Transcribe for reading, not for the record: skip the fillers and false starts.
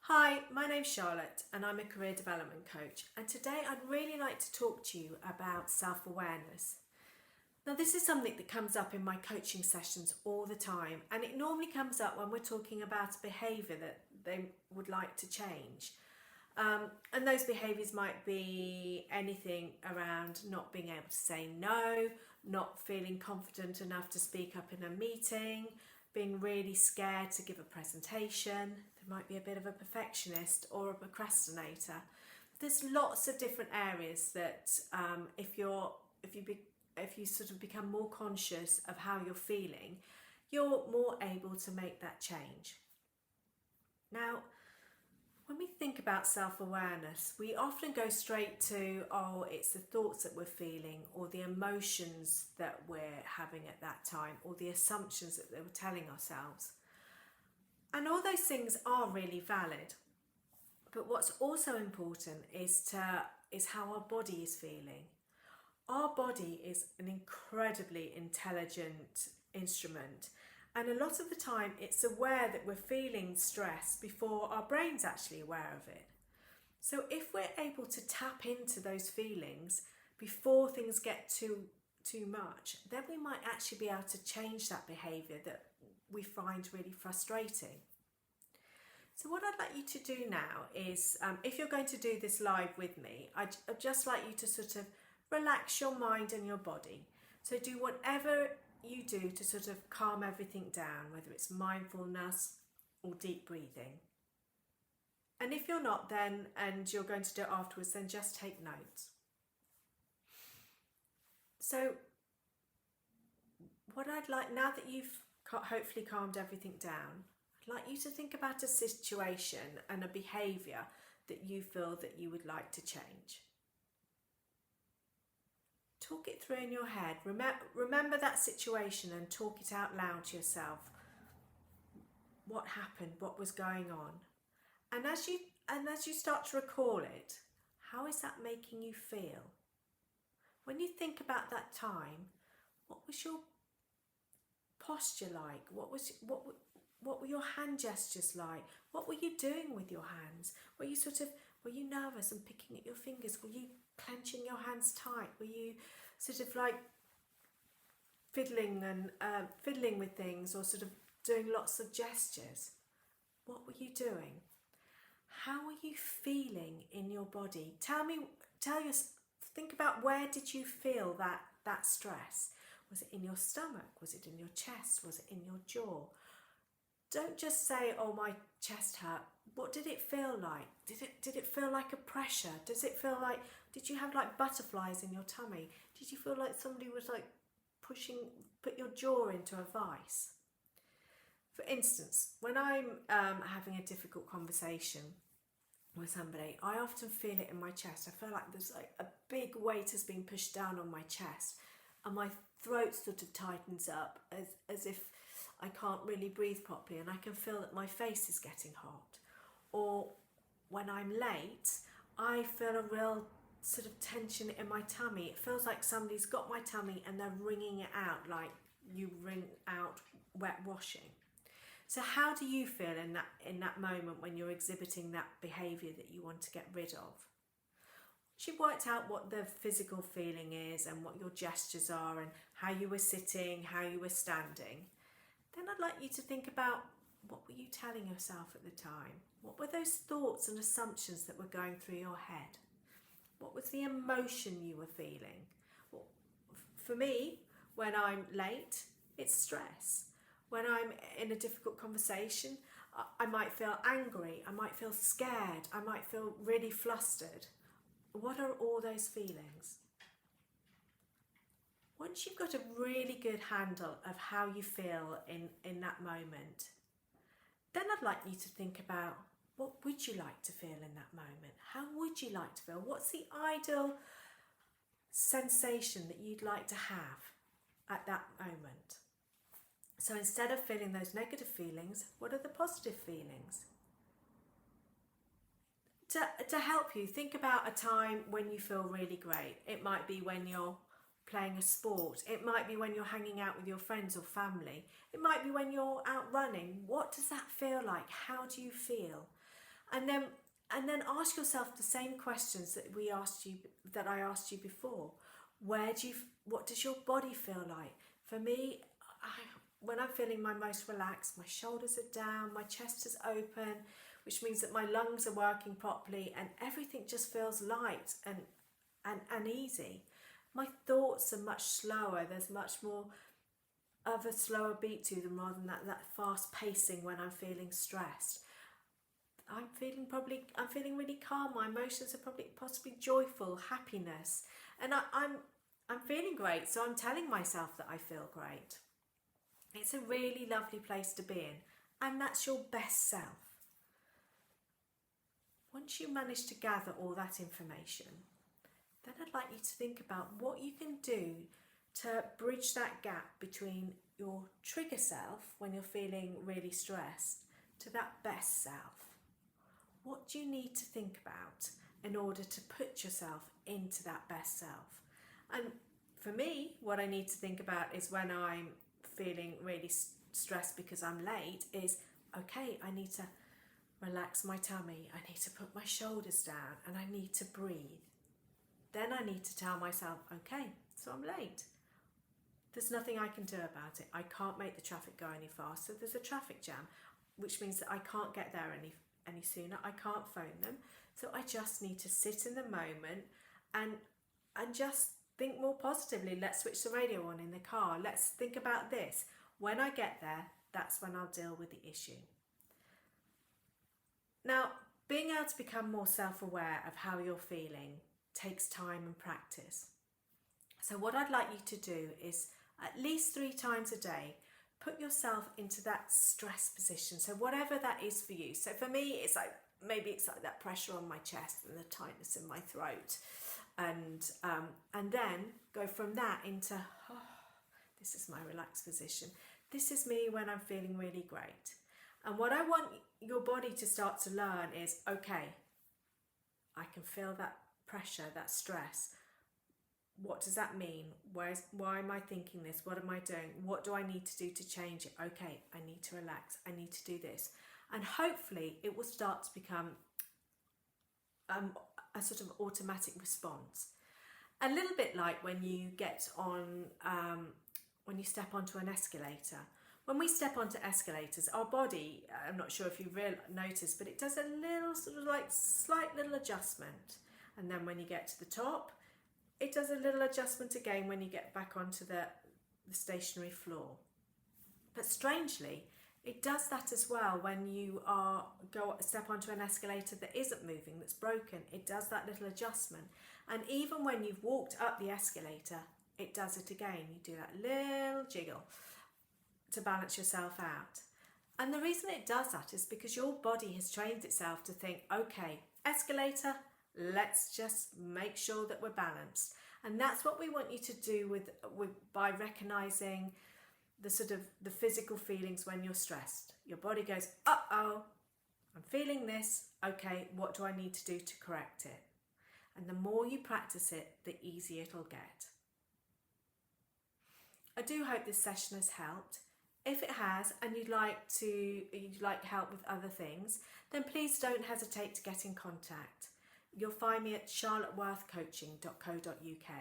Hi, my name's Charlotte and I'm a career development coach, and today I'd really like to talk to you about self-awareness. Now, this is something that comes up in my coaching sessions all the time, and it normally comes up when we're talking about a behaviour that they would like to change. And those behaviours might be anything around not being able to say no, not feeling confident enough to speak up in a meeting, being really scared to give a presentation. They might be a bit of a perfectionist or a procrastinator. There's lots of different areas that if you sort of become more conscious of how you're feeling, you're more able to make that change. Now, when we think about self-awareness, we often go straight to, oh, it's the thoughts that we're feeling or the emotions that we're having at that time or the assumptions that we're telling ourselves. And all those things are really valid. But what's also important is how our body is feeling. Our body is an incredibly intelligent instrument. And a lot of the time it's aware that we're feeling stress before our brain's actually aware of it. So if we're able to tap into those feelings before things get too much, then we might actually be able to change that behaviour that we find really frustrating. So what I'd like you to do now is, if you're going to do this live with me, I'd just like you to sort of relax your mind and your body. So do whatever you do to sort of calm everything down, whether it's mindfulness or deep breathing. And if you're not and you're going to do it afterwards, then just take notes. So what I'd like, now that you've hopefully calmed everything down, I'd like you to think about a situation and a behaviour that you feel that you would like to change. Talk it through in your head. Remember that situation and talk it out loud to yourself. What happened? What was going on? And as you start to recall it, how is that making you feel? When you think about that time, what was your posture like? What were your hand gestures like? What were you doing with your hands? Were you nervous and picking at your fingers? Were you clenching your hands tight? Were you sort of like fiddling with things, or sort of doing lots of gestures? What were you doing? How were you feeling in your body? Think about, where did you feel that stress? Was it in your stomach? Was it in your chest? Was it in your jaw? Don't just say, oh, my chest hurt. What did it feel like? Did it feel like a pressure? Did you have like butterflies in your tummy? Did you feel like somebody was like put your jaw into a vice? For instance, when I'm having a difficult conversation with somebody, I often feel it in my chest. I feel like there's like a big weight has been pushed down on my chest, and my throat sort of tightens up as if I can't really breathe properly, and I can feel that my face is getting hot. Or when I'm late, I feel a real sort of tension in my tummy. It feels like somebody's got my tummy and they're wringing it out like you wring out wet washing. So how do you feel in that moment when you're exhibiting that behaviour that you want to get rid of? Once you've worked out what the physical feeling is and what your gestures are and how you were sitting, how you were standing, then I'd like you to think about, what were you telling yourself at the time? What were those thoughts and assumptions that were going through your head? What was the emotion you were feeling? Well, for me, when I'm late, it's stress. When I'm in a difficult conversation, I might feel angry, I might feel scared, I might feel really flustered. What are all those feelings? Once you've got a really good handle of how you feel in that moment, then I'd like you to think about, what would you like to feel in that moment? How would you like to feel? What's the ideal sensation that you'd like to have at that moment? So instead of feeling those negative feelings, what are the positive feelings? To help you, think about a time when you feel really great. It might be when you're playing a sport. It might be when you're hanging out with your friends or family. It might be when you're out running. What does that feel like? How do you feel? And then ask yourself the same questions that I asked you before. What does your body feel like? For me, when I'm feeling my most relaxed, my shoulders are down, my chest is open, which means that my lungs are working properly and everything just feels light and easy. My thoughts are much slower. There's much more of a slower beat to them rather than that fast pacing when I'm feeling stressed. I'm feeling really calm. My emotions are possibly joyful, happiness, and I'm feeling great. So I'm telling myself that I feel great. It's a really lovely place to be in, and that's your best self. Once you manage to gather all that information, then I'd like you to think about what you can do to bridge that gap between your trigger self when you're feeling really stressed to that best self. What do you need to think about in order to put yourself into that best self? And for me, what I need to think about is when I'm feeling really stressed because I'm late is, okay, I need to relax my tummy, I need to put my shoulders down, and I need to breathe. Then I need to tell myself, okay, so I'm late. There's nothing I can do about it. I can't make the traffic go any faster. There's a traffic jam, which means that I can't get there any sooner. I can't phone them. So I just need to sit in the moment and just think more positively. Let's switch the radio on in the car. Let's think about this. When I get there, that's when I'll deal with the issue. Now, being able to become more self-aware of how you're feeling takes time and practice. So what I'd like you to do is at least 3 times a day, put yourself into that stress position. So whatever that is for you. So for me, it's like, maybe it's like that pressure on my chest and the tightness in my throat. And then go from that into, this is my relaxed position. This is me when I'm feeling really great. And what I want your body to start to learn is, okay, I can feel that pressure, that stress. What does that mean? Why am I thinking this? What am I doing? What do I need to do to change it? Okay, I need to relax. I need to do this. And hopefully it will start to become a sort of automatic response. A little bit like when you get on, when you step onto an escalator. When we step onto escalators, our body, I'm not sure if you've noticed, but it does a little sort of like slight little adjustment. And then when you get to the top, it does a little adjustment again when you get back onto the stationary floor. But strangely, it does that as well when you step onto an escalator that isn't moving, that's broken. It does that little adjustment. And even when you've walked up the escalator, it does it again. You do that little jiggle to balance yourself out. And the reason it does that is because your body has trained itself to think, okay, escalator, let's just make sure that we're balanced. And that's what we want you to do by recognizing the sort of the physical feelings when you're stressed. Your body goes, uh-oh, I'm feeling this. Okay, what do I need to do to correct it? And the more you practice it, the easier it'll get. I do hope this session has helped. If it has, and you'd like help with other things, then please don't hesitate to get in contact. You'll find me at charlotteworthcoaching.co.uk.